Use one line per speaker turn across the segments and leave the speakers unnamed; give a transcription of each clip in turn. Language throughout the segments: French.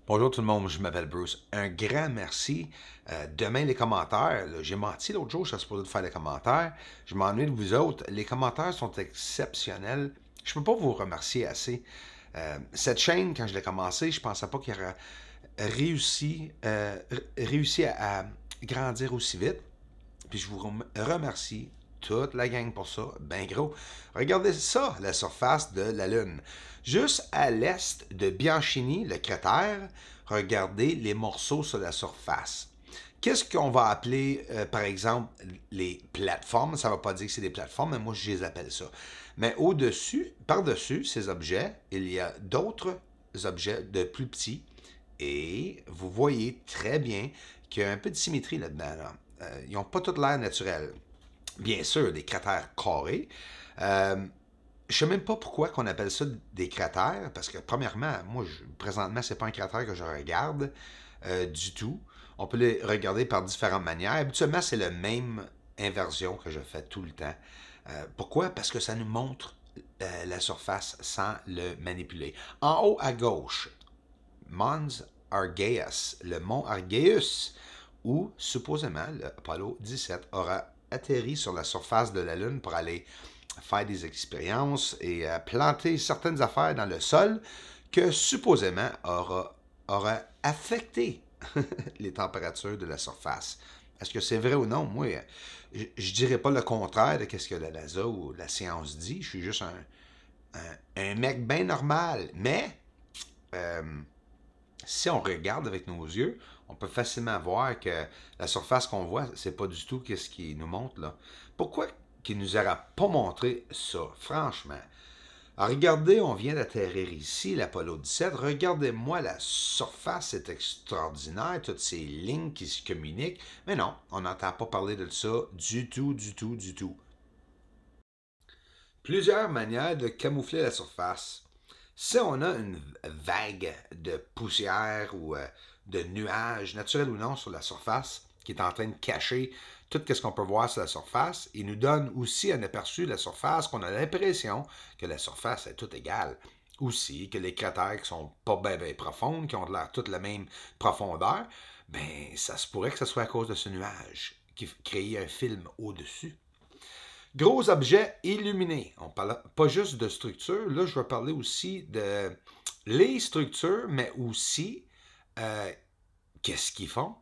Bonjour tout le monde, je m'appelle Bruce. Un grand merci. Demain, les commentaires. J'ai menti l'autre jour, je suis supposé de faire les commentaires. Je m'ennuie de vous autres. Les commentaires sont exceptionnels. Je ne peux pas vous remercier assez. Cette chaîne, quand je l'ai commencé, je ne pensais pas qu'il aurait réussi à grandir aussi vite. Puis je vous remercie toute la gang pour ça, ben gros. Regardez ça, la surface de la Lune. Juste à l'est de Bianchini, le cratère, regardez les morceaux sur la surface. Qu'est-ce qu'on va appeler, par exemple, les plateformes? Ça ne va pas dire que c'est des plateformes, mais moi, je les appelle ça. Mais au-dessus, par-dessus ces objets, il y a d'autres objets de plus petits. Et vous voyez très bien qu'il y a un peu de symétrie là-dedans. Là. Ils n'ont pas toute l'air naturel. Bien sûr, des cratères carrés. Je ne sais même pas pourquoi qu'on appelle ça des cratères, parce que premièrement, moi, présentement, c'est pas un cratère que je regarde du tout. On peut les regarder par différentes manières. Habituellement, c'est la même inversion que je fais tout le temps. Pourquoi? Parce que ça nous montre la surface sans le manipuler. En haut à gauche, Mons Argeus, le mont Argeus, où supposément l'Apollo 17 aura atterri sur la surface de la Lune pour aller faire des expériences et planter certaines affaires dans le sol que supposément aura affecté les températures de la surface. Est-ce que c'est vrai ou non? Moi, je dirais pas le contraire de ce que la NASA ou la science dit. Je suis juste un mec bien normal. Mais si on regarde avec nos yeux, on peut facilement voir que la surface qu'on voit, c'est pas du tout ce qu'il nous montre là. Pourquoi qu'il nous aura pas montré ça, franchement? Alors regardez, on vient d'atterrir ici, l'Apollo 17. Regardez-moi la surface, c'est extraordinaire, toutes ces lignes qui se communiquent. Mais non, on n'entend pas parler de ça du tout, du tout, du tout. Plusieurs manières de camoufler la surface. Si on a une vague de poussière ou de nuages, naturels ou non, sur la surface, qui est en train de cacher tout ce qu'on peut voir sur la surface, il nous donne aussi un aperçu de la surface qu'on a l'impression que la surface est toute égale. Aussi, que les cratères qui sont pas bien profondes, qui ont l'air toutes la même profondeur, ben ça se pourrait que ce soit à cause de ce nuage qui crée un film au-dessus. Gros objets illuminés. On parle pas juste de structures. Là, je vais parler aussi de les structures, mais aussi qu'est-ce qu'ils font?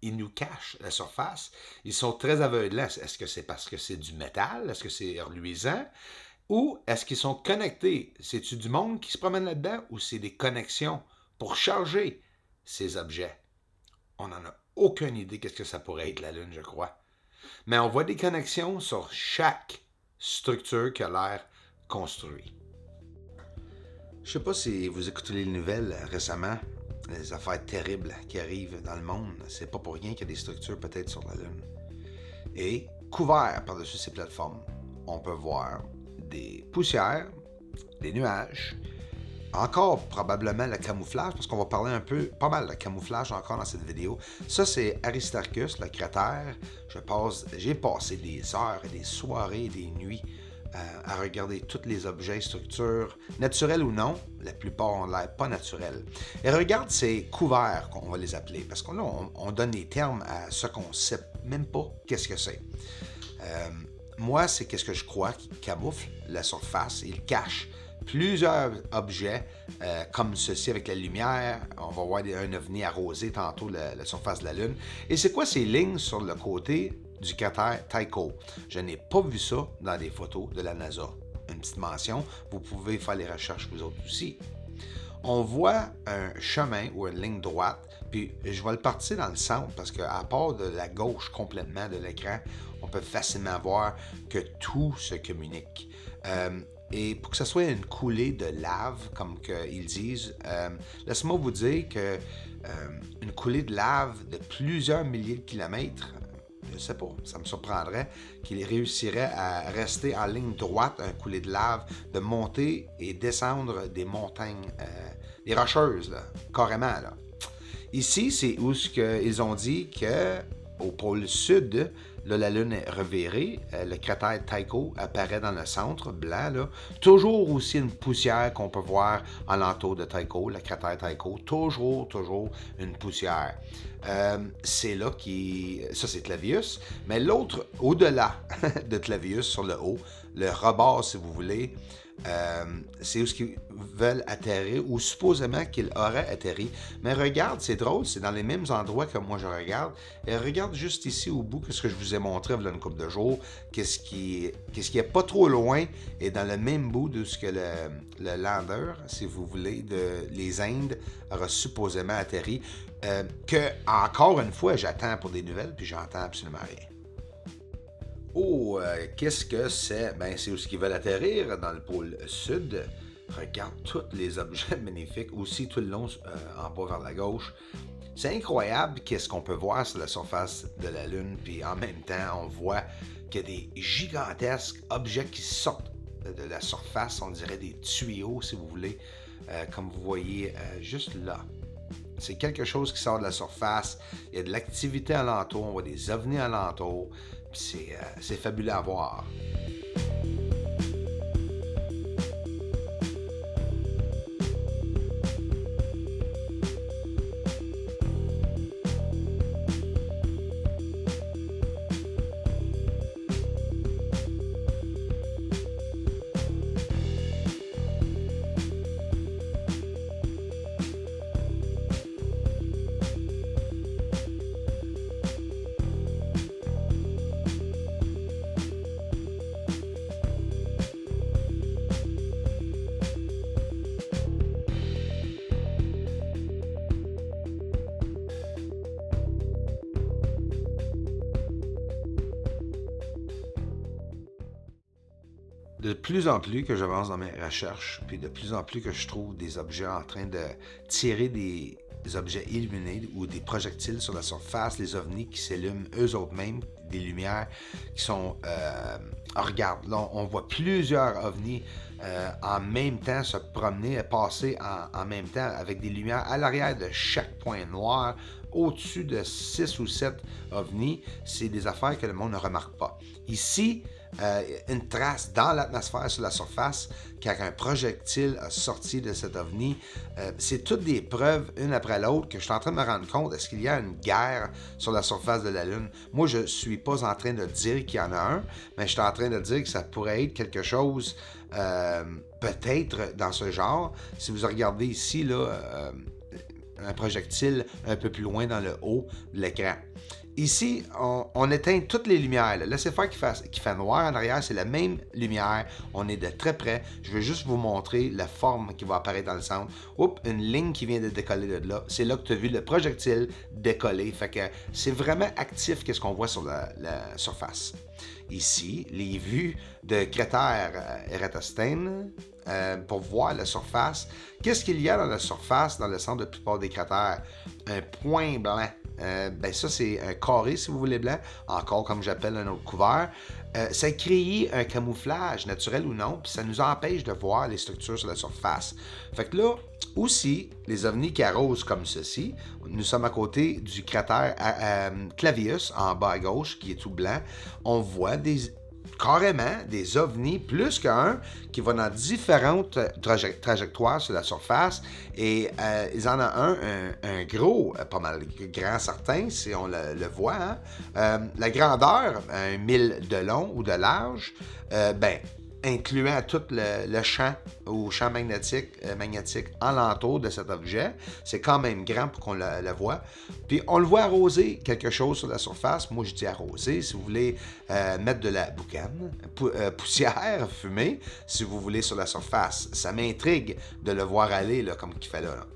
Ils nous cachent la surface. Ils sont très aveuglants. Est-ce que c'est parce que c'est du métal? Est-ce que c'est reluisant? Ou est-ce qu'ils sont connectés? C'est-tu du monde qui se promène là-dedans ou c'est des connexions pour charger ces objets? On n'en a aucune idée qu'est-ce que ça pourrait être la Lune, je crois. Mais on voit des connexions sur chaque structure qui a l'air construite. Je sais pas si vous écoutez les nouvelles récemment, les affaires terribles qui arrivent dans le monde. C'est pas pour rien qu'il y a des structures peut-être sur la Lune. Et couvert par-dessus ces plateformes, on peut voir des poussières, des nuages, encore probablement le camouflage, parce qu'on va parler un peu, pas mal de camouflage encore dans cette vidéo. Ça, c'est Aristarchus, le cratère. J'ai passé des heures et des soirées et des nuits à regarder tous les objets, structures, naturelles ou non. La plupart ont l'air pas naturels. Et regarde ces couverts, qu'on va les appeler, parce que là, on donne des termes à ce qu'on ne sait même pas qu'est-ce que c'est. Moi, c'est qu'est-ce que je crois qui camoufle la surface, il cache plusieurs objets comme ceci avec la lumière. On va voir un ovni arroser tantôt la surface de la Lune. Et c'est quoi ces lignes sur le côté du cratère Tycho? Je n'ai pas vu ça dans des photos de la NASA. Une petite mention, vous pouvez faire les recherches vous autres aussi. On voit un chemin ou une ligne droite, puis je vais le partir dans le centre parce qu'à part de la gauche complètement de l'écran, on peut facilement voir que tout se communique. Et pour que ce soit une coulée de lave, comme ils disent, laissez-moi vous dire que une coulée de lave de plusieurs milliers de kilomètres, je ne sais pas, ça me surprendrait qu'il réussirait à rester en ligne droite, un coulée de lave, de monter et descendre des montagnes, des rocheuses, là, carrément. Là. Ici, c'est où ils ont dit qu'au pôle sud, Là, la Lune est revirée. Le cratère Tycho apparaît dans le centre, blanc. Là. Toujours aussi une poussière qu'on peut voir alentour de Tycho, le cratère Tycho. Toujours une poussière. C'est là ça, c'est Clavius. Mais l'autre, au-delà de Clavius, sur le haut, le rebord, si vous voulez, c'est où ils veulent atterrir, ou supposément qu'ils auraient atterri. Mais regarde, c'est drôle, c'est dans les mêmes endroits que moi je regarde. Et regarde juste ici au bout, ce que je vous ai montré il y a une couple de jours, qu'est-ce qui est pas trop loin, et dans le même bout de ce que le lander, si vous voulez, de les Indes, aura supposément atterri. Que, encore une fois, j'attends pour des nouvelles, puis j'entends absolument rien. Oh, qu'est-ce que c'est? Ben, c'est où ils veulent atterrir, dans le pôle sud. Regarde tous les objets magnifiques, aussi tout le long en bas vers la gauche. C'est incroyable qu'est-ce qu'on peut voir sur la surface de la Lune, puis en même temps, on voit qu'il y a des gigantesques objets qui sortent de la surface, on dirait des tuyaux, si vous voulez, comme vous voyez juste là. C'est quelque chose qui sort de la surface, il y a de l'activité alentour, on voit des ovnis alentour, puis c'est fabuleux à voir. De plus en plus que j'avance dans mes recherches, puis de plus en plus que je trouve des objets en train de tirer des objets illuminés ou des projectiles sur la surface, les ovnis qui s'allument eux-mêmes, des lumières qui sont... regarde, là, on voit plusieurs ovnis en même temps se promener, passer en même temps avec des lumières à l'arrière de chaque point noir, au-dessus de 6 ou 7 ovnis. C'est des affaires que le monde ne remarque pas. Ici, une trace dans l'atmosphère sur la surface, car un projectile a sorti de cet ovni. C'est toutes des preuves, une après l'autre, que je suis en train de me rendre compte. Est-ce qu'il y a une guerre sur la surface de la Lune? Moi, je ne suis pas en train de dire qu'il y en a un, mais je suis en train de dire que ça pourrait être quelque chose, peut-être dans ce genre. Si vous regardez ici, là, un projectile un peu plus loin dans le haut de l'écran. Ici, on éteint toutes les lumières. Là. Laissez faire qu'il fait noir en arrière, c'est la même lumière. On est de très près. Je vais juste vous montrer la forme qui va apparaître dans le centre. Oups, une ligne qui vient de décoller de là. C'est là que tu as vu le projectile décoller. Fait que c'est vraiment actif qu'est-ce qu'on voit sur la surface. Ici, les vues de cratère Eratosthène pour voir la surface. Qu'est-ce qu'il y a dans la surface, dans le centre de la plupart des cratères? Un point blanc. Ben ça, c'est un carré, si vous voulez, blanc. Encore, comme j'appelle un autre couvert. Ça crée un camouflage, naturel ou non, puis ça nous empêche de voir les structures sur la surface. Fait que là, aussi, les ovnis qui arrosent comme ceci, nous sommes à côté du cratère Clavius, en bas à gauche, qui est tout blanc. On voit carrément des ovnis, plus qu'un, qui vont dans différentes trajectoires sur la surface. Et ils en ont un gros, pas mal grand certain, si on le voit. Hein? La grandeur, 1000 de long ou de large, incluant tout le champ ou champ magnétique alentour de cet objet. C'est quand même grand pour qu'on le voit. Puis on le voit arroser quelque chose sur la surface. Moi, je dis arroser. Si vous voulez mettre de la boucane, poussière, fumée, si vous voulez, sur la surface. Ça m'intrigue de le voir aller là, comme qu'il fait là.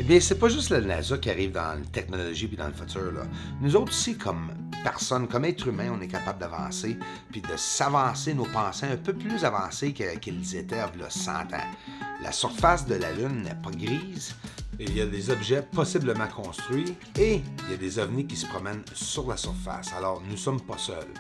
bien, c'est pas juste la NASA qui arrive dans la technologie puis dans le futur, là. Nous autres aussi, comme personnes, comme êtres humains, on est capable d'avancer puis de s'avancer nos pensées un peu plus avancées qu'ils étaient il y a 100 ans. La surface de la Lune n'est pas grise. Il y a des objets possiblement construits et il y a des ovnis qui se promènent sur la surface. Alors, nous ne sommes pas seuls.